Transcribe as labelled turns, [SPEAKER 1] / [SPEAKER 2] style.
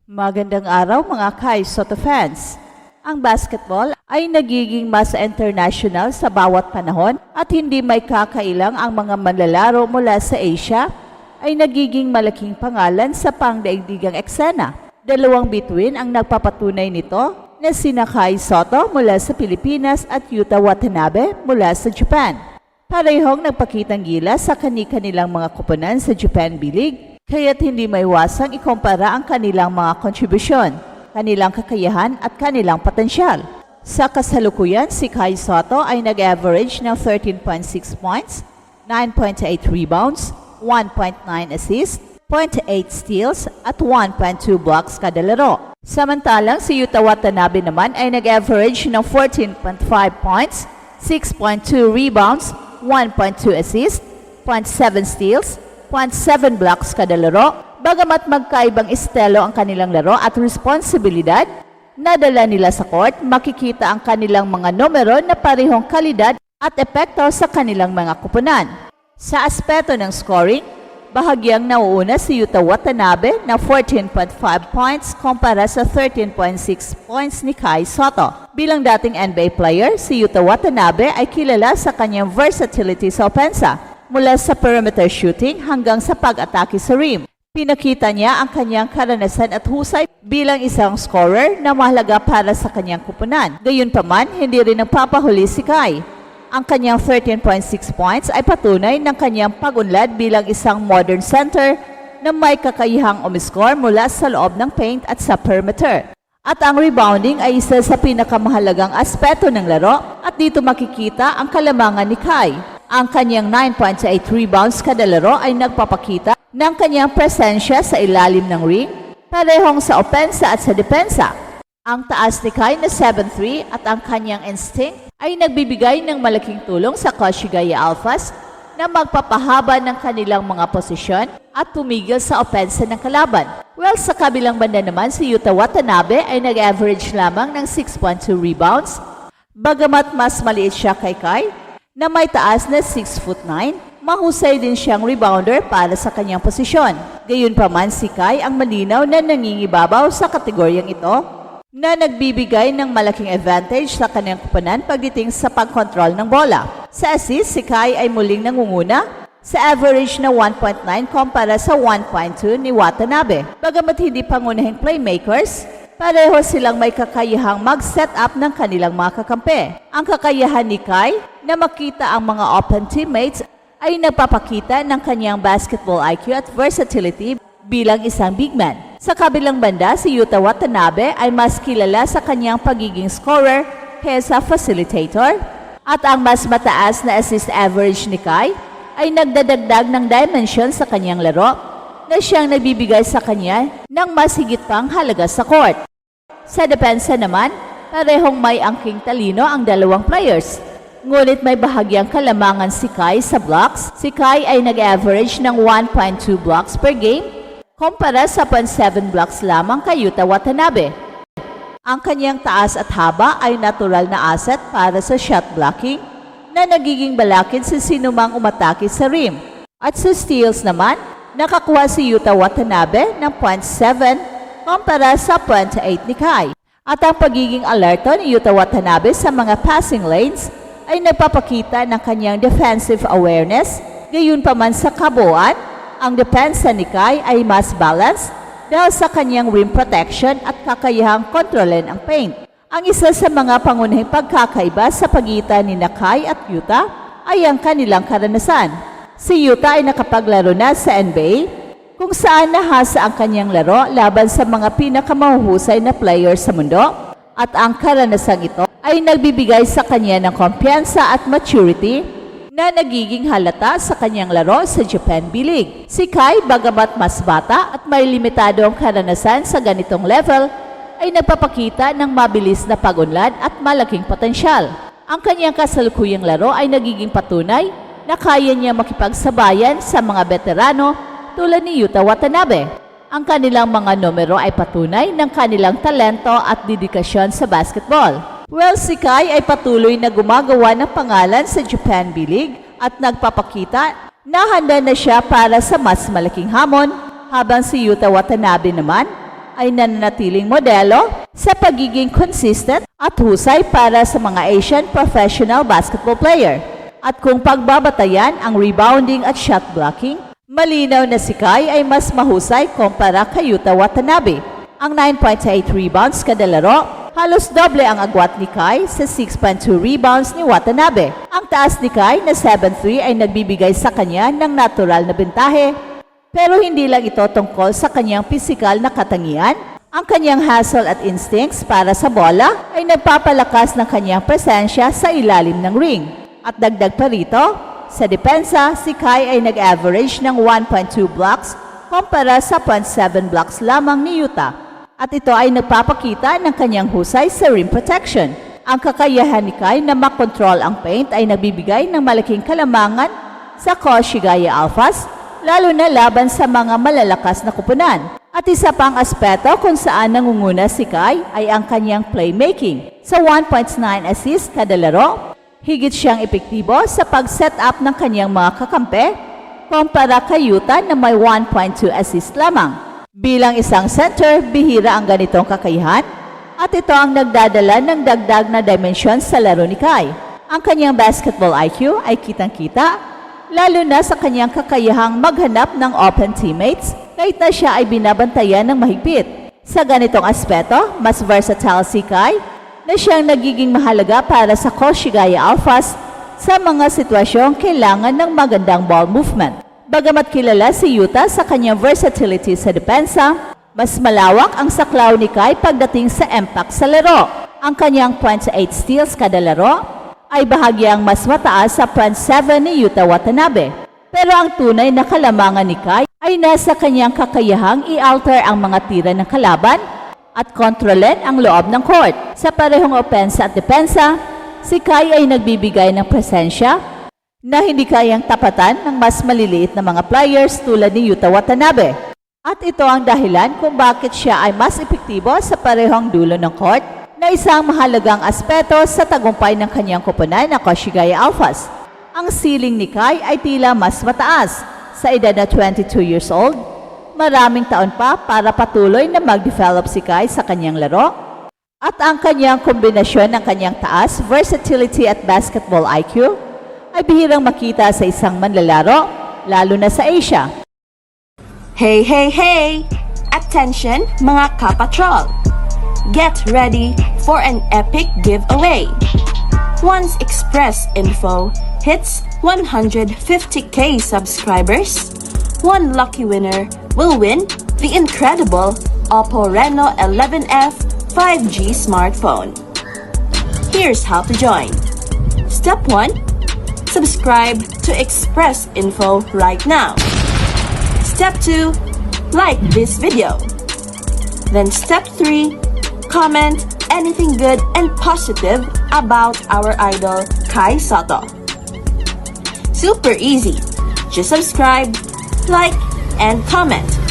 [SPEAKER 1] Magandang araw mga Kai Soto fans. Ang basketball ay nagiging mas international sa bawat panahon at hindi may kakailang ang mga manlalaro mula sa Asia ay nagiging malaking pangalan sa pangdaigdigang eksena. Dalawang bituin ang nagpapatunay nito na sina Kai Soto mula sa Pilipinas at Yuta Watanabe mula sa Japan. Parehong nagpakitang gilas sa kani-kanilang mga koponan sa Japan B-League, kaya't hindi maiwasang ikumpara ang kanilang mga kontribusyon, kanilang kakayahan at kanilang potensyal. Sa kasalukuyan, si Kai Soto ay nag-average ng 13.6 points, 9.8 rebounds, 1.9 assists, 0.8 steals at 1.2 blocks kada laro. Samantalang si Yuta Watanabe naman ay nag-average ng 14.5 points, 6.2 rebounds, 1.2 assists, 0.7 steals, 0.7 blocks kada laro. Bagamat magkaibang estilo ang kanilang laro at responsibilidad na dala nila sa court, makikita ang kanilang mga numero na parehong kalidad at epekto sa kanilang mga kupunan. Sa aspeto ng scoring, bahagyang nauuna si Yuta Watanabe na 14.5 points kumpara sa 13.6 points ni Kai Soto. Bilang dating NBA player, si Yuta Watanabe ay kilala sa kanyang versatility sa opensa, mula sa perimeter shooting hanggang sa pag-atake sa rim. Pinakita niya ang kanyang karanasan at husay bilang isang scorer na mahalaga para sa kanyang kupunan. Gayunpaman, hindi rin nagpapahuli si Kai. Ang kanyang 13.6 points ay patunay ng kanyang pag-unlad bilang isang modern center na may kakayahang umiscore mula sa loob ng paint at sa perimeter. At ang rebounding ay isa sa pinakamahalagang aspeto ng laro at dito makikita ang kalamangan ni Kai. Ang kanyang 9.8 rebounds kada laro ay nagpapakita ng kanyang presensya sa ilalim ng ring, parehong sa opensa at sa depensa. Ang taas ni Kai na 7'3" at ang kanyang instinct ay nagbibigay ng malaking tulong sa Koshigaya Alphas na magpapahaba ng kanilang mga posisyon at tumigil sa opensa ng kalaban. Well, sa kabilang banda naman, si Yuta Watanabe ay nag-average lamang ng 6.2 rebounds. Bagamat mas maliit siya kay Kai, na may taas na 6'9", mahusay din siyang rebounder para sa kanyang posisyon. Gayunpaman, si Kai ang malinaw na nangingibabaw sa kategoryang ito, na nagbibigay ng malaking advantage sa kanyang kupunan pagdating sa pagkontrol ng bola. Sa assist, si Kai ay muling nangunguna sa average na 1.9 kumpara sa 1.2 ni Watanabe. Bagamat hindi pangunahing playmakers, pareho silang may kakayahang mag-set up ng kanilang mga kakampi. Ang kakayahan ni Kai na makita ang mga open teammates ay nagpapakita ng kanyang basketball IQ at versatility bilang isang big man. Sa kabilang banda, si Yuta Watanabe ay mas kilala sa kanyang pagiging scorer kaysa facilitator, at ang mas mataas na assist average ni Kai ay nagdadagdag ng dimension sa kanyang laro na siyang nagbibigay sa kanya ng mas higit pang halaga sa court. Sa depensa naman, parehong may angking talino ang dalawang players. Ngunit may bahagyang kalamangan si Kai sa blocks. Si Kai ay nag-average ng 1.2 blocks per game kumpara sa 0.7 blocks lamang kay Yuta Watanabe. Ang kanyang taas at haba ay natural na asset para sa shot blocking na nagiging balakid sa sinumang umatake sa rim. At sa steals naman, nakakuha si Yuta Watanabe ng 0.7 kumpara sa 0.8 ni Kai. At ang pagiging alerto ni Yuta Watanabe sa mga passing lanes ay nagpapakita ng kanyang defensive awareness. Gayunpaman sa kabuuan, ang depensa ni Kai ay mas balanced dahil sa kanyang rim protection at kakayahang kontrolin ang paint. Ang isa sa mga pangunahing pagkakaiba sa pagitan ni Kai at Yuta ay ang kanilang karanasan. Si Yuta ay nakapaglaro na sa NBA, kung saan nahasa ang kanyang laro laban sa mga pinakamahuhusay na players sa mundo, at ang karanasang ito ay nagbibigay sa kanya ng kumpiyansa at maturity na nagiging halata sa kanyang laro sa Japan B-League. Si Kai, bagamat mas bata at may limitadong karanasan sa ganitong level, ay nagpapakita ng mabilis na pag-unlad at malaking potensyal. Ang kanyang kasalukuyang laro ay nagiging patunay na kaya niya makipagsabayan sa mga veterano tulad ni Yuta Watanabe. Ang kanilang mga numero ay patunay ng kanilang talento at dedikasyon sa basketball. Well, si Kai ay patuloy na gumagawa ng pangalan sa Japan B-League at nagpapakita na handa na siya para sa mas malaking hamon, habang si Yuta Watanabe naman ay nananatiling modelo sa pagiging consistent at husay para sa mga Asian professional basketball player. At kung pagbabatayan ang rebounding at shot blocking, malinaw na si Kai ay mas mahusay kumpara kay Yuta Watanabe. Ang 9.8 rebounds kada laro, halos doble ang agwat ni Kai sa 6.2 rebounds ni Watanabe. Ang taas ni Kai na 7'3 ay nagbibigay sa kanya ng natural na bentahe. Pero hindi lang ito tungkol sa kanyang pisikal na katangian. Ang kanyang hustle at instincts para sa bola ay nagpapalakas ng kanyang presensya sa ilalim ng ring. At dagdag pa rito, sa depensa, si Kai ay nag-average ng 1.2 blocks kumpara sa 0.7 blocks lamang ni Yuta. At ito ay nagpapakita ng kanyang husay sa rim protection. Ang kakayahan ni Kai na makontrol ang paint ay nagbibigay ng malaking kalamangan sa Koshigaya Alphas, lalo na laban sa mga malalakas na kupunan. At isa pang aspeto kung saan nangunguna si Kai ay ang kanyang playmaking. Sa 1.9 assists kada laro, higit siyang epektibo sa pag-set up ng kanyang mga kakampi kumpara kay Yuta na may 1.2 assist lamang. Bilang isang center, bihira ang ganitong kakayahan at ito ang nagdadala ng dagdag na dimensyon sa laro ni Kai. Ang kanyang basketball IQ ay kitang-kita, lalo na sa kanyang kakayahang maghanap ng open teammates kahit na siya ay binabantayan ng mahigpit. Sa ganitong aspeto, mas versatile si Kai na siyang nagiging mahalaga para sa Koshigaya Alphas sa mga sitwasyong kailangan ng magandang ball movement. Bagamat kilala si Yuta sa kanyang versatility sa depensa, mas malawak ang saklaw ni Kai pagdating sa impact sa laro. Ang kanyang 0.8 steals kada laro ay bahagyang mas mataas sa 0.7 ni Yuta Watanabe. Pero ang tunay na kalamangan ni Kai ay nasa kanyang kakayahang i-alter ang mga tira ng kalaban at kontrolin ang loob ng court. Sa parehong opensa at depensa, si Kai ay nagbibigay ng presensya na hindi kayang tapatan ng mas maliliit na mga players tulad ni Yuta Watanabe. At ito ang dahilan kung bakit siya ay mas epektibo sa parehong dulo ng court na isang mahalagang aspeto sa tagumpay ng kanyang koponan na Koshigaya Alphas. Ang ceiling ni Kai ay tila mas mataas. Sa edad na 22 years old, maraming taon pa para patuloy na mag-develop si Kai sa kanyang laro at ang kanyang kombinasyon ng kanyang taas, versatility at basketball IQ ay bihirang makita sa isang manlalaro, lalo na sa Asia.
[SPEAKER 2] Hey, hey, hey! Attention mga kapatrol! Get ready for an epic giveaway! Once Express Info hits 150k subscribers, one lucky winner will win the incredible Oppo Reno 11F 5G smartphone. Here's how to join. Step 1. Subscribe to Express Info right now. Step 2. Like this video. Then step 3. Comment anything good and positive about our idol Kai Sotto. Super easy. Just subscribe, like, and comment.